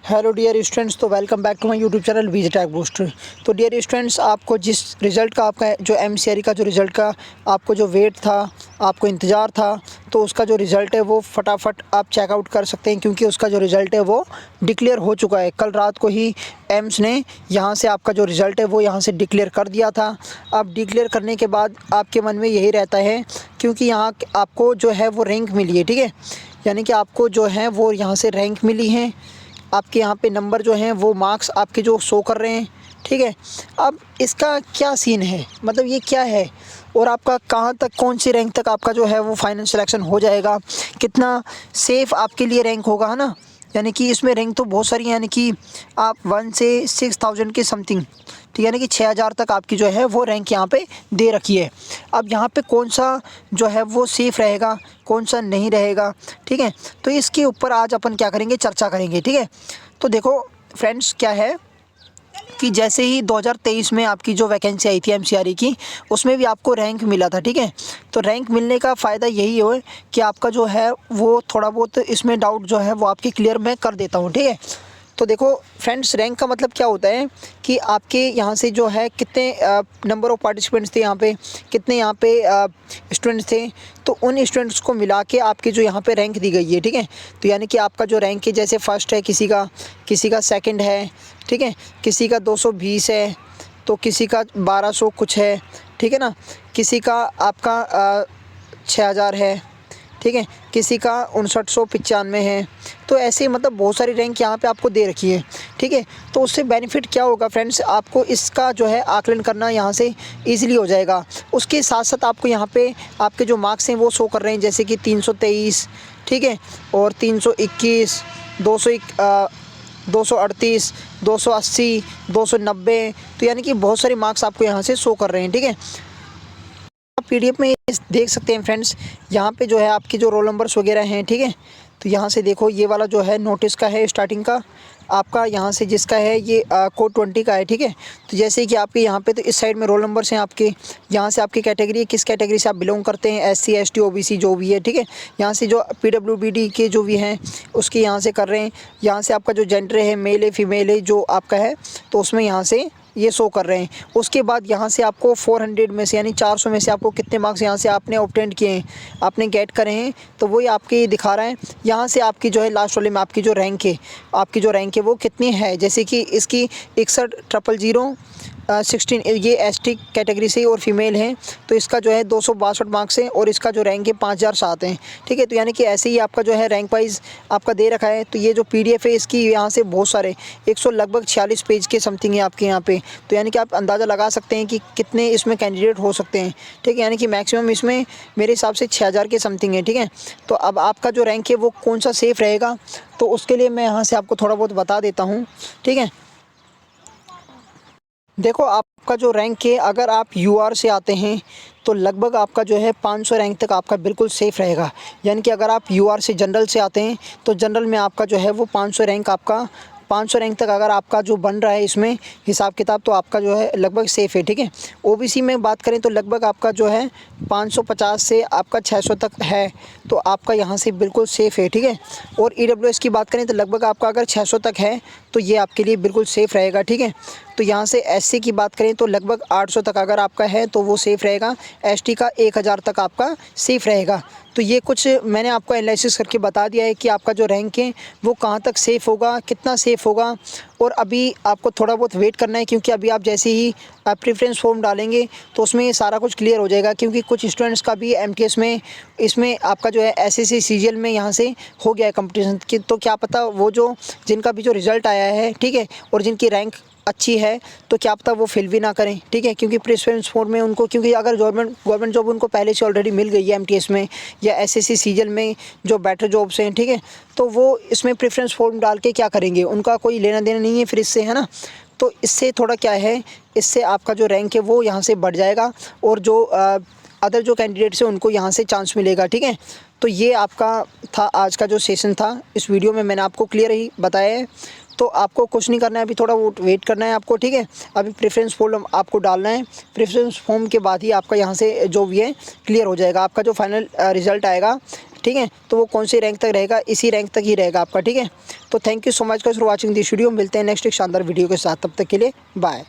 Hello dear students, तो welcome back to my YouTube channel with Tag Booster. तो dear students, आपको जिस result का आपका जो एमसीआरई का जो रिज़ल्ट का आपको जो वेट था, आपको इंतज़ार था, तो उसका जो रिज़ल्ट है वो फटाफट आप चेकआउट कर सकते हैं, क्योंकि उसका जो रिज़ल्ट है वो डिक्लेयर हो चुका है। कल रात को ही एम्स ने यहाँ से आपका जो रिज़ल्ट है वो यहाँ से डिक्लेयर कर दिया था। अब डिक्लेयर करने के बाद आपके मन में यही रहता है, क्योंकि यहाँ आपको जो है वो रैंक मिली है, ठीक है, यानी कि आपको जो है वो यहाँ से रैंक मिली है। आपके यहाँ पे नंबर जो हैं वो मार्क्स आपके जो शो कर रहे हैं, ठीक है। अब इसका क्या सीन है, मतलब ये क्या है और आपका कहाँ तक, कौन सी रैंक तक आपका जो है वो फाइनल सिलेक्शन हो जाएगा, कितना सेफ़ आपके लिए रैंक होगा, है ना। यानी कि इसमें रैंक तो बहुत सारी हैं, यानी कि आप 1 से 6000 के समथिंग, ठीक है, यानी कि 6000 तक आपकी जो है वो रैंक यहाँ पे दे रखी है। अब यहाँ पे कौन सा जो है वो सेफ़ रहेगा, कौन सा नहीं रहेगा, ठीक है, तो इसके ऊपर आज अपन क्या करेंगे, चर्चा करेंगे, ठीक है। तो देखो फ्रेंड्स, क्या है कि जैसे ही 2023 में आपकी जो वैकेंसी आई थी एमसीआरई की, उसमें भी आपको रैंक मिला था, ठीक है। तो रैंक मिलने का फ़ायदा यही है कि आपका जो है वो थोड़ा बहुत इसमें डाउट जो है वो आपकी क्लियर मैं कर देता हूँ, ठीक है। तो देखो फ्रेंड्स, रैंक का मतलब क्या होता है कि आपके यहाँ से जो है कितने नंबर ऑफ़ पार्टिसिपेंट्स थे यहाँ पे, कितने यहाँ पे स्टूडेंट्स थे, तो उन स्टूडेंट्स को मिला के आपकी जो यहाँ पे रैंक दी गई है, ठीक है। तो यानी कि आपका जो रैंक है, जैसे फर्स्ट है किसी का सेकंड है, ठीक है, किसी का 220 है, तो किसी का 1200 कुछ है, ठीक है ना, किसी का आपका 6000 है, ठीक है, किसी का 5995 है। तो ऐसे मतलब बहुत सारी रैंक यहाँ पे आपको दे रखी है, ठीक है। तो उससे बेनिफिट क्या होगा फ्रेंड्स, आपको इसका जो है आकलन करना यहाँ से ईज़िली हो जाएगा। उसके साथ साथ आपको यहाँ पे आपके जो मार्क्स हैं वो शो कर रहे हैं, जैसे कि 323, ठीक है, और 321, 238, 280, 290, तो यानी कि बहुत सारे मार्क्स आपको यहाँ से शो कर रहे हैं, ठीक है। आप पीडीएफ में देख सकते हैं फ्रेंड्स, यहाँ पे जो है आपके जो रोल नंबर्स वगैरह हैं, ठीक है। तो यहाँ से देखो, ये वाला जो है नोटिस का है स्टार्टिंग का आपका, यहाँ से जिसका है ये कोड 20 का है, ठीक है। तो जैसे कि आपके यहाँ पे तो इस साइड में रोल नंबर्स हैं आपके, यहाँ से आपकी कैटेगरी, किस कैटेगरी से आप बिलोंग करते हैं, एससी एसटी ओबीसी जो भी है, ठीक है। यहाँ से जो पीडब्ल्यूबीडी के जो भी हैं उसके यहाँ से कर रहे हैं। यहाँ से आपका जो जेंडर है, मेल है फीमेल है जो आपका है, तो उसमें यहाँ से ये शो कर रहे हैं। उसके बाद यहाँ से आपको 400 में से, यानी 400 में से आपको कितने मार्क्स यहाँ से आपने ऑब्टेंड किए हैं, आपने गेट करे हैं, तो वही आपके ये दिखा रहा है। यहाँ से आपकी जो है लास्ट वाले में आपकी जो रैंक है वो कितनी है, जैसे कि इसकी 61 16 ये एसटी कैटेगरी से और फीमेल हैं, तो इसका जो है 262 मार्क्स हैं और इसका जो रैंक है 5007 हैं, ठीक है। तो यानी कि ऐसे ही आपका जो है रैंक वाइज आपका दे रखा है। तो ये जो पीडीएफ है इसकी यहाँ से बहुत सारे 100 लगभग 46 पेज के समथिंग है आपके यहाँ पे। तो यानी कि आप अंदाज़ा लगा सकते हैं कि कितने इसमें कैंडिडेट हो सकते हैं, ठीक है। यानी कि मैक्सिमम इसमें मेरे हिसाब से 6000 के समथिंग है, ठीक है। तो अब आपका जो रैंक है वो कौन सा सेफ़ रहेगा, तो उसके लिए मैं यहाँ से आपको थोड़ा बहुत बता देता हूँ, ठीक है। देखो, आपका जो रैंक है, अगर आप यूआर से आते हैं तो लगभग आपका जो है 500 रैंक तक आपका बिल्कुल सेफ़ रहेगा। यानी कि अगर आप यूआर से जनरल से आते हैं तो जनरल में आपका जो है वो 500 रैंक आपका 500 रैंक तक अगर आपका जो बन रहा है इसमें हिसाब किताब, तो आपका जो है लगभग सेफ़ है, ठीक है। ओबीसी में बात करें तो लगभग आपका जो है 550 से आपका 600 तक है, तो आपका यहाँ से बिल्कुल सेफ़ है, ठीक है। और ईडब्ल्यूएस की बात करें तो लगभग आपका अगर 600 तक है तो ये आपके लिए बिल्कुल सेफ़ रहेगा, ठीक है। तो यहाँ से एससी की बात करें तो लगभग 800 तक अगर आपका है तो वो सेफ़ रहेगा। एसटी का 1000 तक आपका सेफ़ रहेगा। तो ये कुछ मैंने आपको एनालिसिस करके बता दिया है कि आपका जो रैंक है वो कहाँ तक सेफ़ होगा, कितना सेफ़ होगा। और अभी आपको थोड़ा बहुत वेट करना है, क्योंकि अभी आप जैसे ही प्रेफरेंस फॉर्म डालेंगे तो उसमें ये सारा कुछ क्लियर हो जाएगा। क्योंकि कुछ स्टूडेंट्स का भी एमटीएस में इसमें आपका जो है एसएससी सीजीएल में यहाँ से हो गया है कंपटीशन की, तो क्या पता वो जो जिनका भी जो रिज़ल्ट आया है, ठीक है, और जिनकी रैंक अच्छी है, तो क्या पता वो फिल भी ना करें, ठीक है। क्योंकि प्रेफरेंस फॉर्म में उनको, क्योंकि अगर गवर्नमेंट जॉब उनको पहले से ऑलरेडी मिल गई है एमटीएस में या एसएससी सीजीएल में जो बेटर जॉब्स हैं, ठीक है, तो वो इसमें प्रेफरेंस फॉर्म डाल के क्या करेंगे, उनका कोई लेना देना नहीं है फिर इससे, है ना। तो इससे थोड़ा क्या है, इससे आपका जो रैंक है वो यहाँ से बढ़ जाएगा और जो अदर जो कैंडिडेट्स हैं उनको यहाँ से चांस मिलेगा, ठीक है। तो ये आपका था आज का जो सेशन था। इस वीडियो में मैंने आपको क्लियर ही बताया है, तो आपको कुछ नहीं करना है, अभी थोड़ा वो वेट करना है आपको, ठीक है। अभी प्रेफरेंस फॉर्म आपको डालना है, प्रेफरेंस फॉर्म के बाद ही आपका यहाँ से जो भी है क्लियर हो जाएगा। आपका जो फाइनल रिज़ल्ट आएगा ठीक है। तो वो कौन सी रैंक तक रहेगा, इसी रैंक तक ही रहेगा आपका, ठीक है। तो thank you so much for watching this video. मिलते हैं नेक्स्ट एक शानदार वीडियो के साथ, तब तक के लिए बाय।